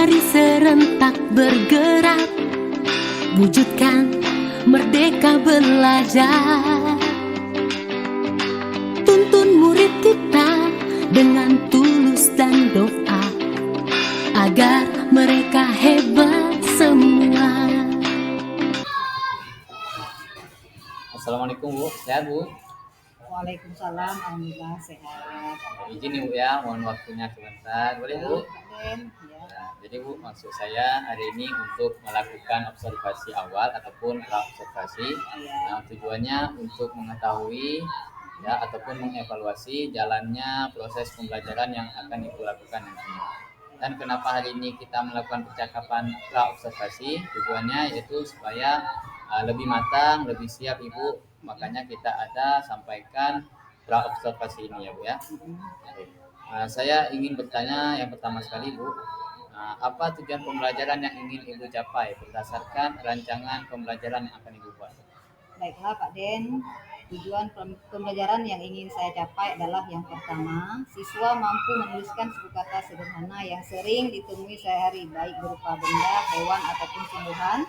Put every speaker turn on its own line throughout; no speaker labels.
Mari serentak bergerak, wujudkan merdeka belajar. Tuntun murid kita dengan tulus dan doa, agar mereka hebat semua.
Assalamualaikum Bu, sehat Bu?
Waalaikumsalam, alhamdulillah sehat.
Izin nih Bu ya, mohon waktunya sebentar, boleh Bu?
Ya.
Nah, jadi Bu, maksud saya hari ini untuk melakukan observasi awal ataupun observasi. Nah, tujuannya untuk mengetahui ya ataupun mengevaluasi jalannya proses pembelajaran yang akan Ibu lakukan nantinya. Dan kenapa hari ini kita melakukan percakapan observasi? Tujuannya yaitu supaya lebih matang, lebih siap Ibu. Makanya kita ada sampaikan observasi ini ya Bu ya. Saya ingin bertanya yang pertama sekali Bu, apa tujuan pembelajaran yang ingin Ibu capai berdasarkan rancangan pembelajaran yang akan Ibu buat?
Baiklah Pak Den, tujuan pembelajaran yang ingin saya capai adalah yang pertama, siswa mampu menuliskan suku kata sederhana yang sering ditemui sehari-hari, baik berupa benda, hewan, ataupun tumbuhan,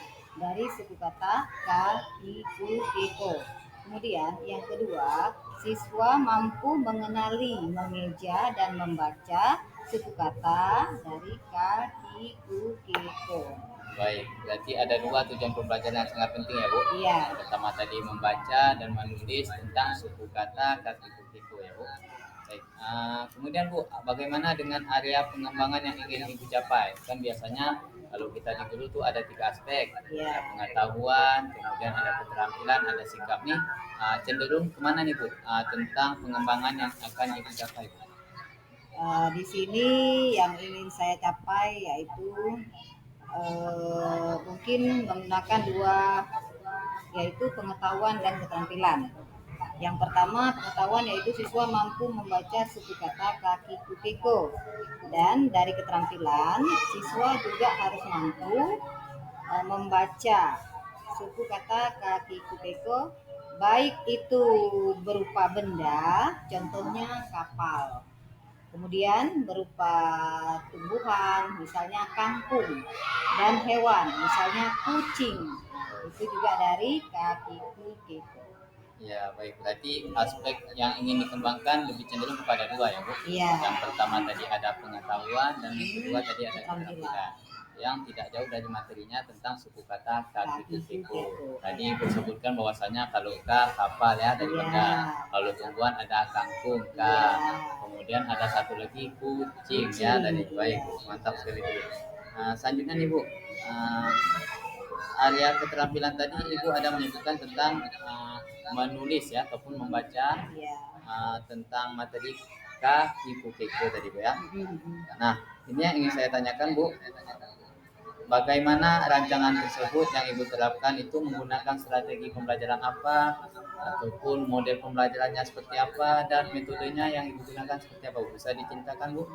dari suku kata ka, ki, ku, ko. Kemudian yang kedua, siswa mampu mengenali, mengeja, dan membaca suku kata dari ka, ki, ku, ko.
Baik, berarti ada dua tujuan pembelajaran yang sangat penting ya Bu.
Iya.
Yang pertama tadi membaca dan menulis tentang suku kata katiku ya Bu. Baik, kemudian Bu, bagaimana dengan area pengembangan yang ingin Ibu capai? Kan biasanya kalau kita di guru tuh ada 3 aspek, ada pengetahuan, kemudian ada keterampilan, ada sikap nih. Cenderung kemana nih Bu? Tentang pengembangan yang akan Ibu capai Bu?
Di sini yang ingin saya capai yaitu mungkin menggunakan dua, yaitu pengetahuan dan keterampilan. Yang pertama pengetahuan, yaitu siswa mampu membaca suku kata kaki kutiko, dan dari keterampilan siswa juga harus mampu membaca suku kata kaki kutiko, baik itu berupa benda, contohnya kapal, kemudian berupa tumbuhan, misalnya kangkung, dan hewan, misalnya kucing. Itu juga dari kaki kiko.
Ya, baik. Berarti aspek yang ingin dikembangkan lebih cenderung kepada dua ya, Bu?
Iya.
Yang pertama tadi ada pengetahuan dan yang kedua tadi ada keterampilan. Yang tidak jauh dari materinya tentang suku kata kaki kutiko. Tadi disebutkan bahwasanya kalau kapal ya dari benda, kalau tumbuhan ada kangkung kemudian ada satu lagi kucing ya dari baik. Mantap sekali Bu. Selanjutnya nih Bu, area keterampilan tadi Ibu ada menyebutkan tentang menulis ya ataupun membaca tentang materi Kiku tadi Bu ya. Nah, ini yang ingin saya tanyakan Bu, bagaimana rancangan tersebut yang Ibu terapkan itu menggunakan strategi pembelajaran apa ataupun model pembelajarannya seperti apa dan metodenya yang Ibu gunakan seperti apa Bu? Bisa diceritakan Bu?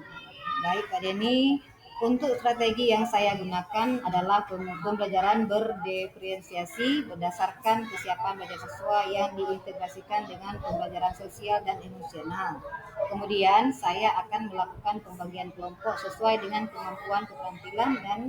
Baik Pak Denny, untuk strategi yang saya gunakan adalah pembelajaran berdiferensiasi berdasarkan kesiapan belajar siswa yang diintegrasikan dengan pembelajaran sosial dan emosional. Kemudian saya akan melakukan pembagian kelompok sesuai dengan kemampuan keterampilan dan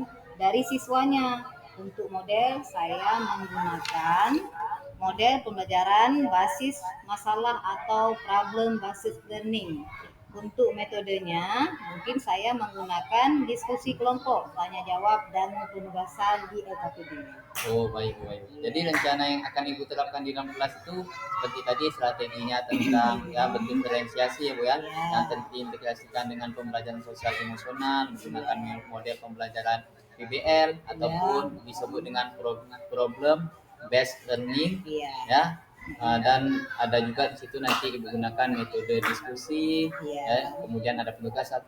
dari siswanya. Untuk model, saya menggunakan model pembelajaran basis masalah atau problem based learning. Untuk metodenya, mungkin saya menggunakan diskusi kelompok, tanya jawab, dan penugasan di LKPD.
Oh, baik. Jadi rencana yang akan Ibu terapkan di dalam kelas itu seperti tadi strateginya tentang ya bentuk diferensiasi ya Bu ya, yang terintegrasikan dengan pembelajaran sosial emosional, menggunakan model pembelajaran PBL ataupun disebut dengan problem based learning ya. Dan ada juga di situ nanti Ibu gunakan metode diskusi, ya, kemudian ada penugasan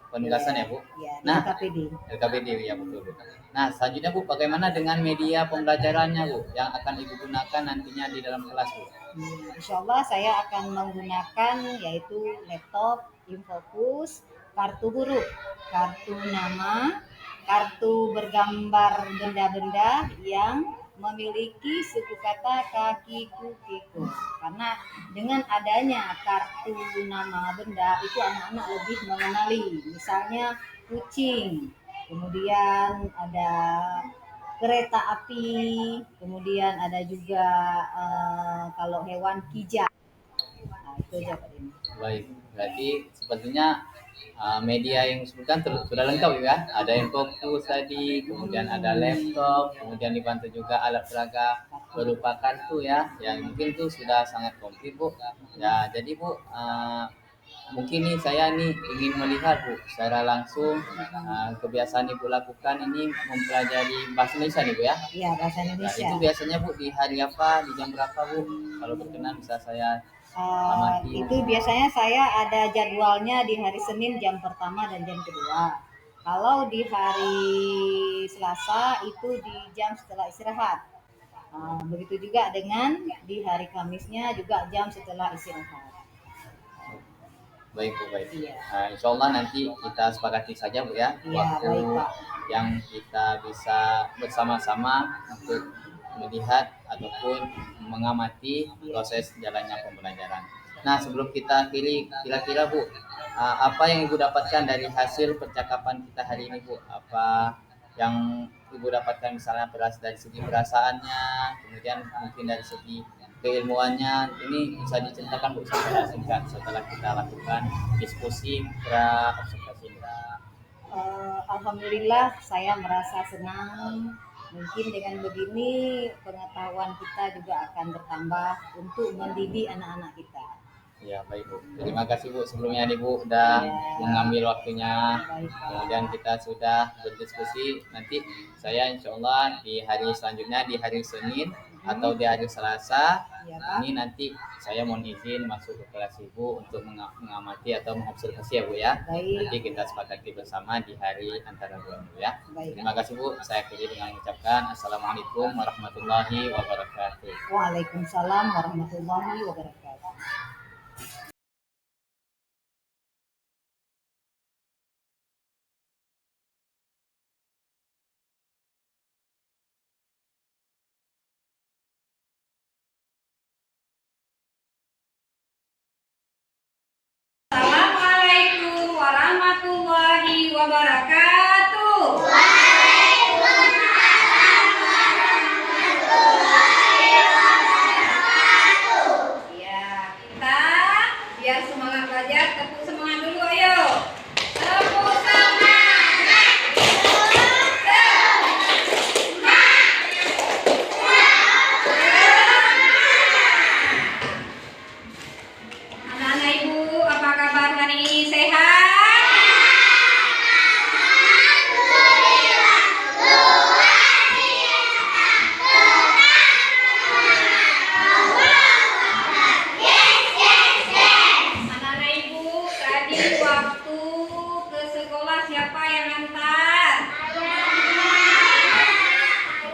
ya Bu. Nah, LKPD ya betul. Nah, selanjutnya Bu, bagaimana dengan media pembelajarannya Bu yang akan Ibu gunakan nantinya di dalam kelas Bu?
Insya Allah saya akan menggunakan yaitu laptop, Infokus, kartu huruf, kartu nama, kartu bergambar benda-benda yang memiliki suku kata kakiku kiko. Karena dengan adanya kartu nama benda itu anak-anak lebih mengenali, misalnya kucing, kemudian ada kereta api, kemudian ada juga kalau hewan kijang. Nah, itu aja Pak Denny.
Baik, berarti sepertinya media yang disebutkan sudah lengkap ya. Ada yang fokus tadi, kemudian ada laptop, kemudian dibantu juga alat peraga berupa kartu ya. Yang mungkin itu sudah sangat komplit Bu. Ya, jadi Bu, mungkin nih saya nih ingin melihat Bu secara langsung kebiasaan Ibu lakukan ini mempelajari bahasa Indonesia nih Bu ya.
Iya, bahasa
Nah,
Indonesia.
itu biasanya Bu di hari apa, di jam berapa Bu? Kalau berkenan bisa saya amati.
Itu biasanya saya ada jadwalnya di hari Senin jam pertama dan jam kedua. Kalau di hari Selasa itu di jam setelah istirahat. Begitu juga dengan di hari Kamisnya juga jam setelah istirahat.
Baik Bu, baik.
Iya.
Insya Allah nanti kita sepakati saja Bu ya,
Iya,
waktu
baik, Pak.
yang kita bisa bersama-sama untuk melihat ataupun mengamati proses jalannya pembelajaran. Nah, sebelum kita akhiri, kira-kira Bu, apa yang Ibu dapatkan dari hasil percakapan kita hari ini Bu? Apa yang Ibu dapatkan misalnya dari segi perasaannya, kemudian mungkin dari segi keilmuannya, ini bisa diceritakan Bu secara singkat setelah kita lakukan diskusi observasi ini.
Alhamdulillah saya merasa senang. Mungkin dengan begini pengetahuan kita juga akan bertambah untuk mendidik anak-anak kita.
Ya baik Bu, terima kasih Bu sebelumnya nih Bu udah
Ya.
mengambil waktunya.
Baik, Pak.
Kemudian kita sudah berdiskusi. Nanti saya insya Allah di hari selanjutnya, di hari Senin atau di hari Selasa,
Ya, Pak.
ini nanti saya mohon izin masuk ke kelas Ibu untuk mengamati atau mengobservasi ya Bu ya.
Baik.
Nanti kita sepakati bersama di hari antara dua minggu ya.
Baik.
Terima kasih Bu, saya akhiri dengan mengucapkan Assalamualaikum warahmatullahi wabarakatuh.
Waalaikumsalam warahmatullahi wabarakatuh.
Assalamualaikum warahmatullahi wabarakatuh. Ya, kita biar semangat belajar, tepuk semangat dulu ayo. Tepuk semangat. Anak-anak Ibu, apa kabar hari ini? Sehat? Anak-anak Ibu, tadi waktu ke sekolah siapa yang antar?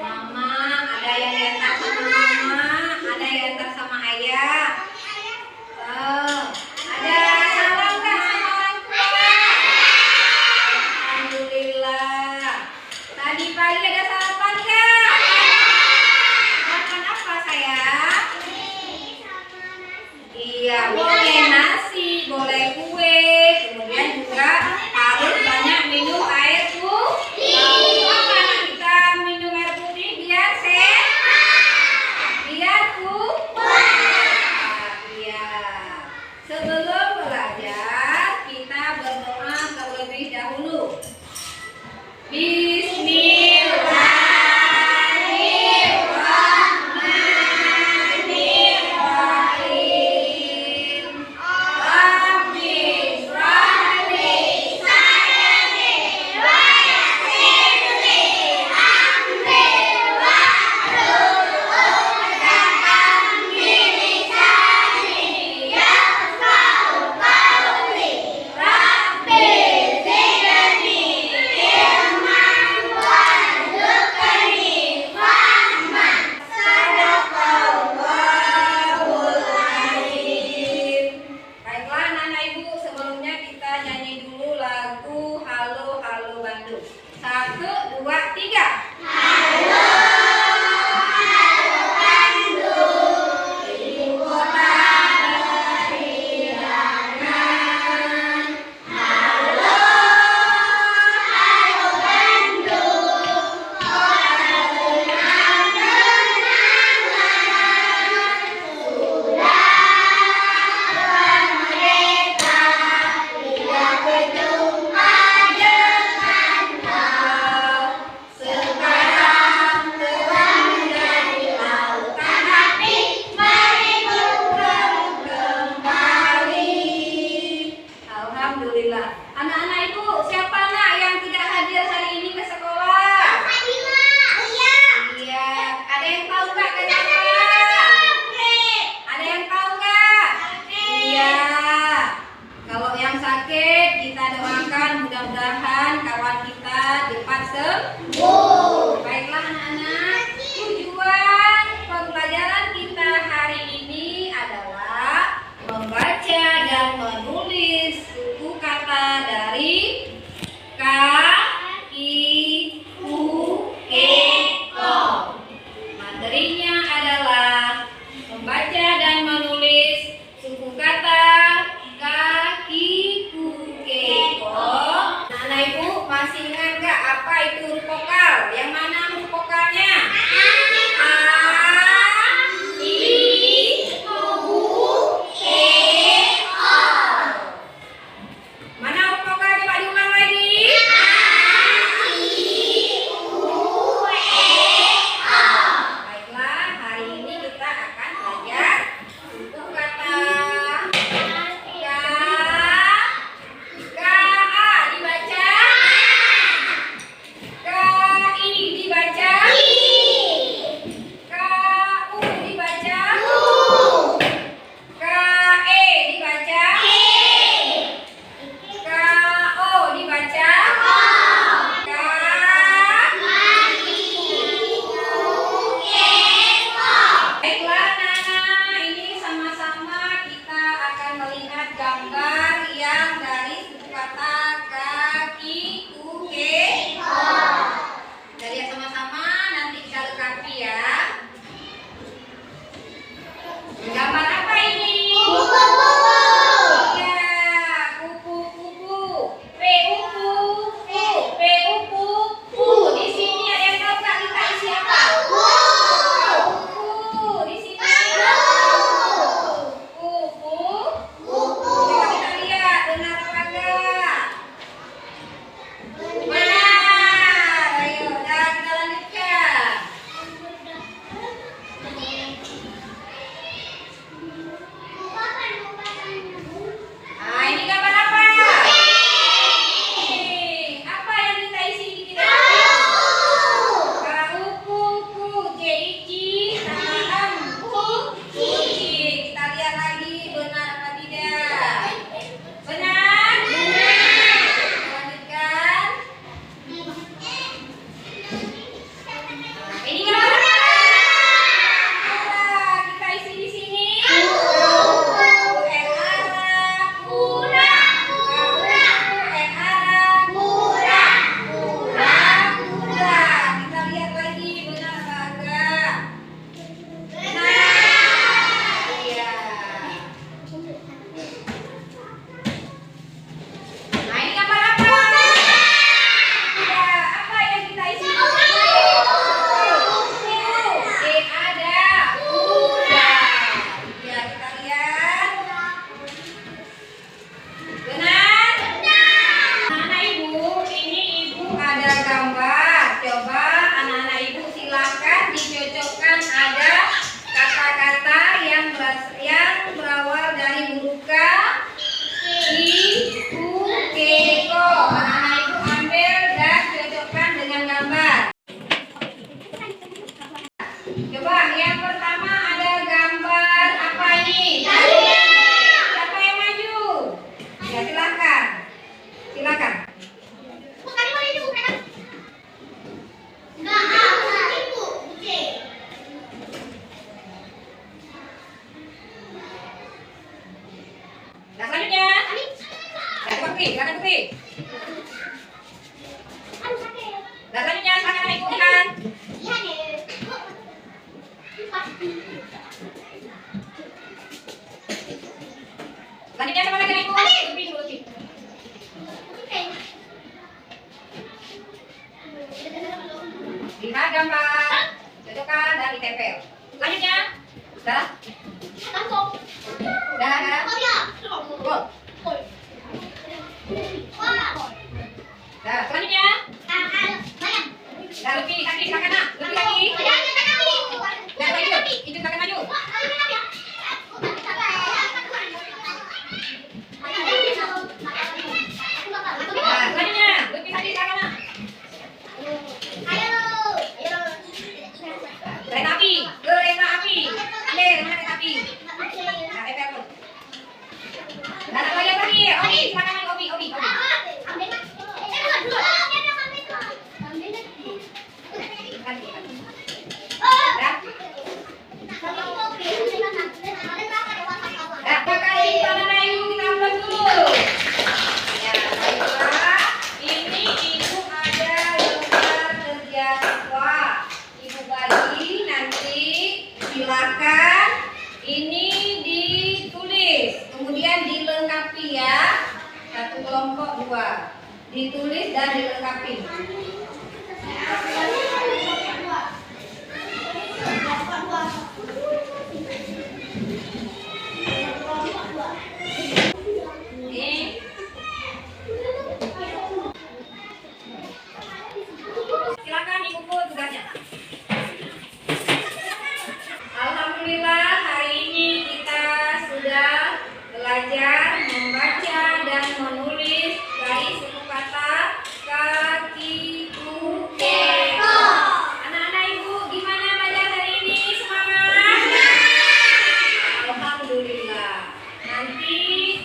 Mama, ada yang diantar sama mama, ada yang diantar sama ayah. Ada salam nggak sama orang tua? Alhamdulillah. Tadi pagi ada sarapan nggak? Makan apa sayang? Iya, boleh nasi, boleh kue, kemudian juga harus banyak minum air putih. Apa anak kita minum air putih biar sehat, biar kuat. Iya. Sebelum belajar, kita berdoa terlebih dahulu. Bismillahirrahmanirrahim. Rabbi shrah li gambar yang dari suku kata kaki, kuke. Kita lihat sama-sama, nanti kita lengkapi ya. Gambar apa ini? Iya, kupu-kupu. P-U-P-U-P-U-P-U. Di sini ada yang tahu Kak kita isi apa? Kupu. Di sini. Kupu. Coba kita lihat benar apa enggak? Benar. Ayo, dan kita lanjutkan. Nah, ini gambar apa? Apa yang kita isi di kita? Kuku, jeici, sama kuci. Kita lihat lagi benar apa tidak? Benar? Benar. Kita lanjutkan. Ini gambar apa? Kita isi di sini. Kita lihat lagi benar apa enggak? Benar. Iya. Nah, ini gambar apa? Ya, apa yang kita isi? Ada kuda. Ya, kita lihat. Benar? Anak-anak ibu, ini ibu ada gambar. Coba anak-anak ibu silakan dicocokkan ada kata-kata yang berawal dari huruf K, I, U, K, Ko. Anak-anak ibu ambil dan cocokkan dengan gambar. Coba yang pertama ada gambar apa ini? Siapa yang maju? Ya, silakan. Silakan. Nah, selanjutnya. Ya, silakan Putri. Nah, selanjutnya silakan ibu lihat. Selanjutnya siapa lagi ibu? Lutfi. Lihat gambar, cocokkan dan ditempel. Selanjutnya, dah. Gol. Dah, selanjutnya. Dah, Lutfi, kaki, silakan nak. Lutfi kaki. Dah, maju. Itu silakan maju. Nah, selanjutnya, Lutfi kaki, silakan nak. Kereta api. Ambil, mana kereta api? Nah, tempel tuh. Nah, apa lagi? Obi, silakan maju, Obi. Dah, pakai tangan ayu kita upload dulu. Ya, baiklah. Ini ibu ada lembar kerja siswa. Ibu bagi nanti silakan ini ditulis, kemudian dilengkapi ya. Satu kelompok 2. Ditulis dan dilengkapi. Ini. Silakan dikumpul tugasnya. Alhamdulillah hari ini kita sudah belajar membaca dan menulis dari suku kata kaki, kuke, ko. Anak-anak ibu gimana belajar hari ini? Semangat? Alhamdulillah. Nanti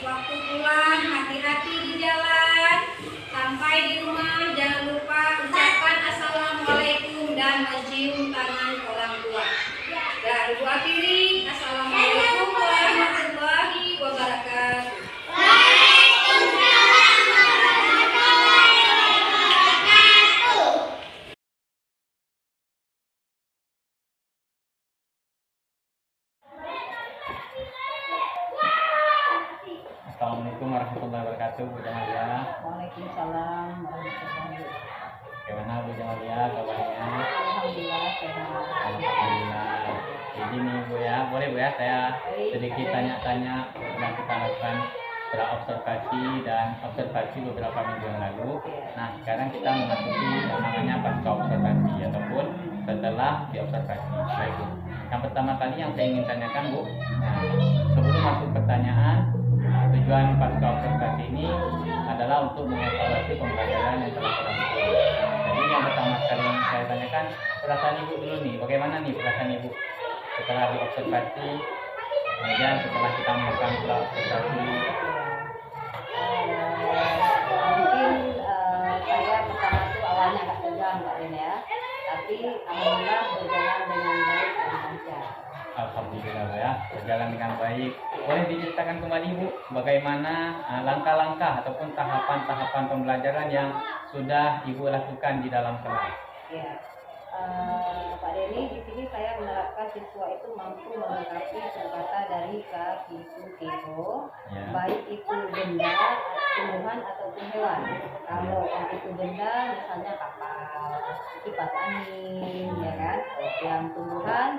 waktu pulang hati-hati di jalan. Sampai di rumah jangan lupa ucapkan assalamualaikum dan mencium tangan orang tua. Dan ibu akhiri, assalamualaikum warahmatullahi wabarakatuh.
Assalamualaikum warahmatullahi wabarakatuh, Bu Jamalia.
Waalaikumsalam warahmatullahi wabarakatuh.
Bagaimana Bu Jamalia kabarnya?
Alhamdulillah sehat.
Alhamdulillah. Jadi nih Bu ya, boleh Bu ya saya sedikit tanya-tanya yang kita lakukan observasi beberapa minggu yang lalu. Nah, sekarang kita memasuki yang namanya pasca observasi ataupun setelah diobservasi. Baik Bu. Yang pertama kali yang saya ingin tanyakan Bu, nah, sebelum masuk pertanyaan, tujuan pasca observasi ini adalah untuk mengevaluasi pembelajaran yang telah kita lakukan. Jadi yang pertama kali yang saya tanyakan, perasaan Ibu dulu nih, bagaimana nih perasaan Ibu setelah diobservasi, kemudian setelah kita melakukan observasi.
Mungkin saya pertama tuh awalnya agak tegang Pak Den ya, tapi alhamdulillah berjalan dengan baik dan lancar.
Alhamdulillah Bu ya, berjalan dengan baik. Boleh diceritakan kembali Bu, bagaimana langkah-langkah ataupun tahapan-tahapan pembelajaran yang sudah Ibu lakukan di dalam kelas?
Ya, Pak Denny, di sini saya menerapkan siswa itu mampu melengkapi kata dari kiko,
Ya.
baik itu benda, tumbuhan ataupun hewan. Kalau itu benda, misalnya kapal, kipas angin, ya kan. Yang tumbuhan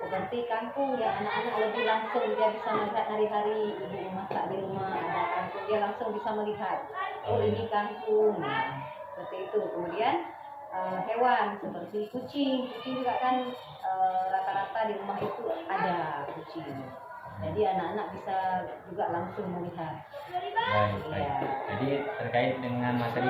seperti kangkung, ya anak-anak lebih langsung dia bisa melihat hari-hari ibu memasak di rumah ada kangkung, dia langsung bisa melihat. Oh ini kangkung, nah, seperti itu. Kemudian hewan seperti kucing juga kan rata-rata di rumah itu ada kucing. Jadi anak-anak bisa juga langsung melihat.
Baik, baik.
Ya.
Jadi terkait dengan materi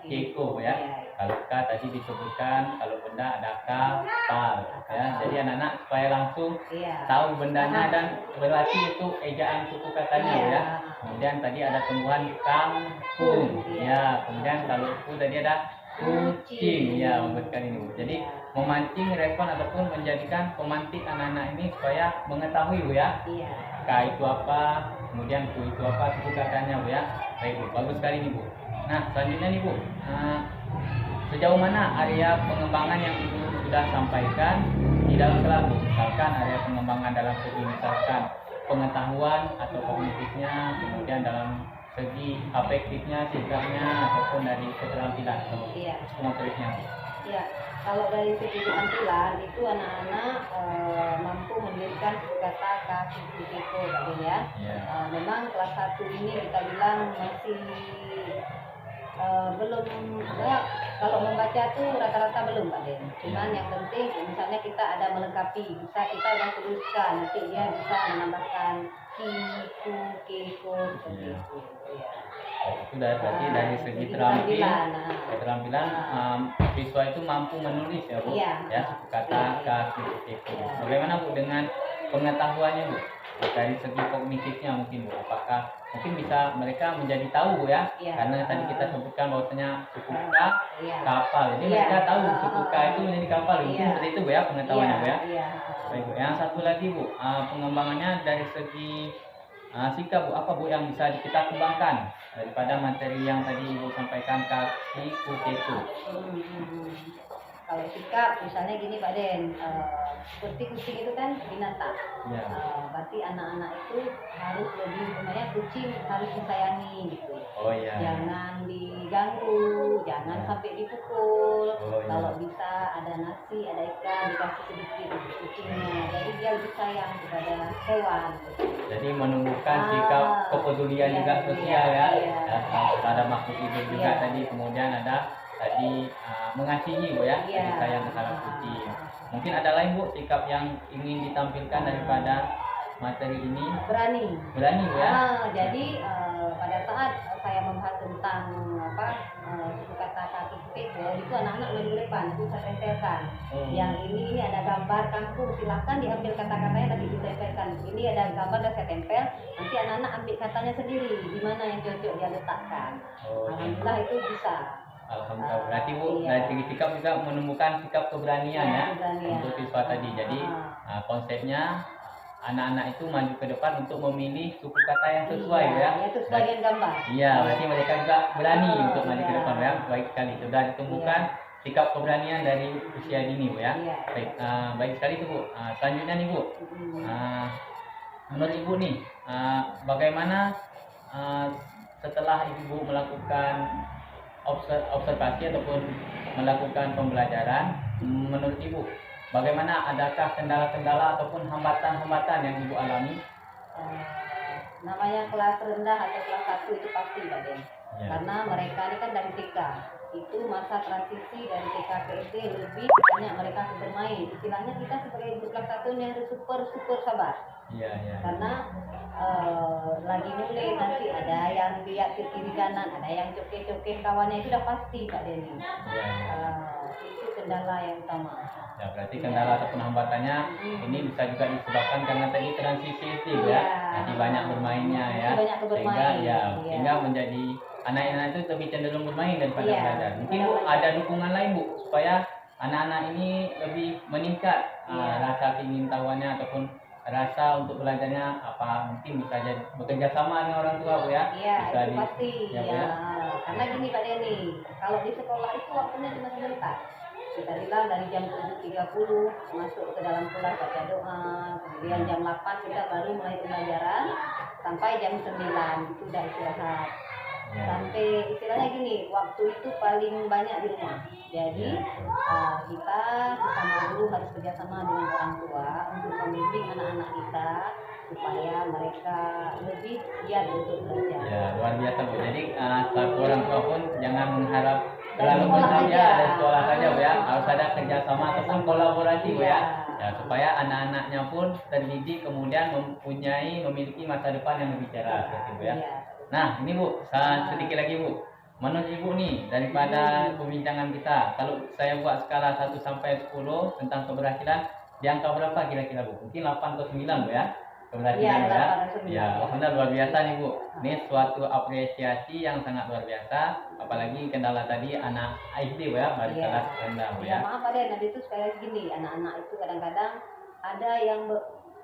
kiko ya. Kalau K tadi disebutkan, kalau benda ada kapal ya. Jadi anak-anak supaya langsung
Iya.
tahu bendanya dan berarti itu ejaan suku katanya
Iya.
ya. Kemudian tadi ada tumbuhan kangkung ya. Kemudian kalau itu tadi ada kucing ya, bagus sekali ini Bu. Jadi memancing respon ataupun menjadikan pemantik anak-anak ini supaya mengetahui Bu ya.
Iya.
K itu apa, kemudian ku itu apa, suku katanya Bu ya. Baik Bu, bagus sekali nih Bu. Nah selanjutnya nih Bu, sejauh mana area pengembangan yang Ibu sudah sampaikan di dalam kelas Bu? Misalkan area pengembangan dalam segi misalkan pengetahuan atau kognitifnya, kemudian dalam segi afektifnya, sikapnya, ataupun dari keterampilan atau
Iya.
motoriknya.
Ya, kalau dari segi keterampilan itu anak-anak mampu mendirikan kata kiko tadi ya.
Ya.
Memang kelas 1 ini kita bilang masih belum ya, kalau membaca tuh rata-rata belum Pak Den. Cuman yang penting misalnya kita ada melengkapi, bisa kita udah tuliskan, nanti dia bisa menambahkan kiko seperti itu. Ya.
Itu berarti dari segi keterampilan siswa itu mampu menulis ya Bu,
Iya.
ya suku kata itu. Bagaimana Bu dengan pengetahuannya Bu? Dari segi kognitifnya mungkin Bu, apakah mungkin bisa mereka menjadi tahu Bu ya?
Iya.
Karena tadi kita sebutkan bahwasanya suku K
Iya.
kapal, jadi
Iya.
mereka tahu suku K itu menjadi kapal, mungkin
Iya.
seperti itu Bu ya pengetahuannya Bu ya.
Iya.
Baik Bu, yang satu lagi Bu, pengembangannya dari segi sikap Bu, apa Bu yang bisa kita kembangkan daripada materi yang tadi Ibu sampaikan kiko.
Kalau sikap misalnya gini Pak Den, seperti kucing itu kan binatang.
Ya.
Berarti anak-anak itu harus lebih sebenarnya kucing harus disayangi gitu.
Oh iya.
Jangan diganggu, jangan sampai dipukul.
Oh, iya.
Kalau bisa ada nasi, ada ikan dikasih sedikit untuk kucingnya. Jadi dia lebih sayang kepada hewan. Gitu.
Jadi menumbuhkan sikap kepedulian
iya,
juga sosial ya.
iya.
Ya, terhadap makhluk hidup juga
Iya.
tadi, kemudian ada tadi mengasihi Bu ya,
Iya.
jadi sayang terhadap kucing. Mungkin ada lain Bu sikap yang ingin ditampilkan daripada materi ini?
Berani
Bu ya.
jadi pada saat saya membahas tentang suku kata kiko itu anak-anak maju ke depan itu saya tempelkan. Yang ini ada gambar kangkung, silahkan diambil kata-katanya tadi ditempelkan. Ini ada gambar dan saya tempel, nanti anak-anak ambil katanya sendiri di mana yang cocok dia letakkan. Alhamdulillah itu bisa.
Alhamdulillah. Berarti Bu
Iya.
dari segi sikap juga menemukan sikap keberanian ya
Keberanian.
untuk siswa tadi. Jadi konsepnya anak-anak itu maju ke depan untuk memilih suku kata yang sesuai ya.
Itu sebagian gambar.
Iya, berarti mereka juga berani untuk maju ke
Iya.
depan ya. Baik sekali, sudah ditemukan sikap keberanian dari usia dini Bu ya.
Iya.
Baik, baik sekali itu Bu. Selanjutnya nih Bu, menurut Ibu nih, bagaimana setelah Ibu melakukan observasi ataupun melakukan pembelajaran, menurut Ibu, bagaimana, adakah kendala-kendala ataupun hambatan-hambatan yang Ibu alami?
Namanya kelas rendah atau kelas 1 itu pasti Pak Den.
Ya.
Karena mereka ini kan dari TK, itu masa transisi dari TK ke SD, lebih banyak mereka bermain. Istilahnya kita sebagai untuk kelas 1 yang harus super sabar.
Iya, iya.
Karena lagi mulai nanti ada yang lihat ke kiri kanan, ada yang coke-coke kawannya, itu udah pasti Pak Denny.
Iya, iya.
Itu kendala yang utama.
Ya, berarti kendala ataupun hambatannya ini bisa juga disebabkan karena tadi transisi itu ya.
Iya.
Nanti banyak bermainnya ya.
Banyak bermain.
Sehingga ya,
Iya.
sehingga menjadi anak-anak itu lebih cenderung bermain daripada
Iya.
belajar. Mungkin Bu ada dukungan lain Bu supaya anak-anak ini lebih meningkat
Iya.
rasa keingintahuannya ataupun rasa untuk belajarnya, apa mungkin bisa jadi bekerja sama dengan orang tua Bu ya.
Iya,
Bisa
itu pasti.
ya, Bu
Ya.
ya.
Karena gini Pak Denny, kalau di sekolah itu waktunya cuma sebentar. Kita bilang dari jam 7.30 masuk ke dalam kelas baca doa, kemudian jam 8 kita baru mulai pembelajaran sampai jam 9 itu udah istirahat.
Ya.
Sampai istilahnya gini, waktu itu paling banyak di rumah. Jadi kita bersama guru harus kerjasama dengan orang tua untuk membimbing anak-anak kita supaya mereka lebih giat untuk belajar.
Ya, luar biasa Bu. Jadi selaku orang tua pun jangan mengharap
Dari
terlalu
sekolah
besar ya,
aja.
dari sekolah saja Bu ya. Harus ada kerjasama ataupun kolaborasi Bu ya.
Iya.
Ya, supaya anak-anaknya pun terdidik kemudian memiliki masa depan yang lebih cerah seperti Bu ya.
Iya.
Nah, ini Bu, sedikit lagi Bu. Menurut Ibu nih, daripada pembincangan kita, kalau saya buat skala 1 sampai 10 tentang keberhasilan, di angka berapa kira-kira Bu? Mungkin 8 atau 9 Bu ya? Keberhasilan
Iya,
Bu ya.
8 atau 9,
Ya,
ya.
alhamdulillah luar biasa nih Bu. Ini suatu apresiasi yang sangat luar biasa, apalagi kendala tadi anak SD Bu ya, baru
Iya.
kelas rendah Bu
Ya
ya.
maaf ada nanti itu sekali lagi gini, anak-anak itu kadang-kadang ada yang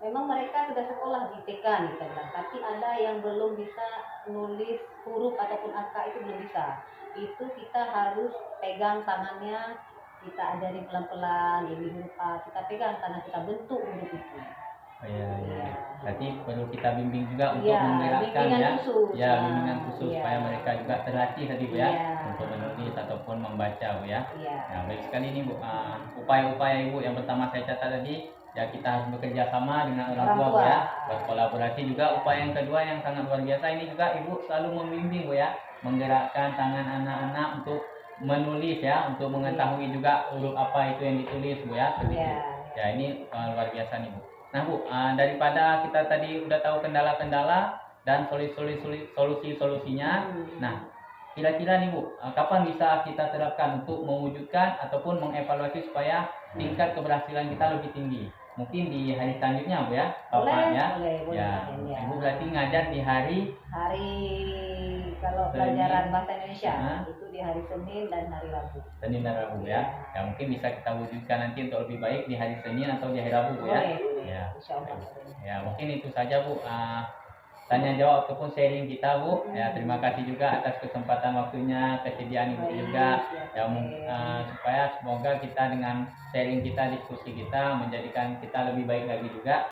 memang mereka sudah sekolah di TK nih kita bilang, tapi ada yang belum bisa nulis huruf ataupun angka, itu belum bisa. Itu kita harus pegang tangannya, kita ajari pelan-pelan, ini huruf A, kita pegang tangan, kita bentuk huruf itu.
Oh, iya, iya.
Iya.
Berarti perlu kita bimbing juga untuk
Iya,
menggerakkan
bimbingan
ya.
khusus.
Ya,
Nah,
bimbingan khusus
iya.
supaya mereka juga terlatih tadi Bu ya,
Iya.
untuk menulis ataupun membaca Bu ya.
Iya.
Nah, baik sekali nih Bu. Upaya-upaya Ibu yang pertama saya catat tadi, ya kita harus bekerja sama dengan orang tua Bu ya, berkolaborasi juga. Upaya yang kedua yang sangat luar biasa ini juga Ibu selalu membimbing Bu ya, menggerakkan tangan anak-anak untuk menulis ya, untuk mengetahui juga huruf apa itu yang ditulis Bu ya, seperti
Iya.
itu. Ya, ini luar biasa nih Bu. Nah Bu, daripada kita tadi udah tahu kendala-kendala dan solusi-solusinya, nah kira-kira nih Bu, kapan bisa kita terapkan untuk mewujudkan ataupun mengevaluasi supaya tingkat keberhasilan kita lebih tinggi? Mungkin di hari selanjutnya Bu ya, Bapak ya.
Boleh,
Ya,
ya.
Ibu berarti ngajar di hari
Kalau
Senin.
pelajaran bahasa Indonesia
Hah?
itu di hari Senin dan hari Rabu.
Senin dan Rabu ya. Ya mungkin bisa kita wujudkan nanti untuk lebih baik di hari Senin atau di hari Rabu Bu ya.
Boleh.
Ya.
Insya Allah.
Ya mungkin itu saja Bu, tanya jawab ataupun sharing kita Bu. Ya terima kasih juga atas kesempatan waktunya, kesediaan Ibu juga. Ya supaya semoga kita dengan sharing kita, diskusi kita menjadikan kita lebih baik lagi juga.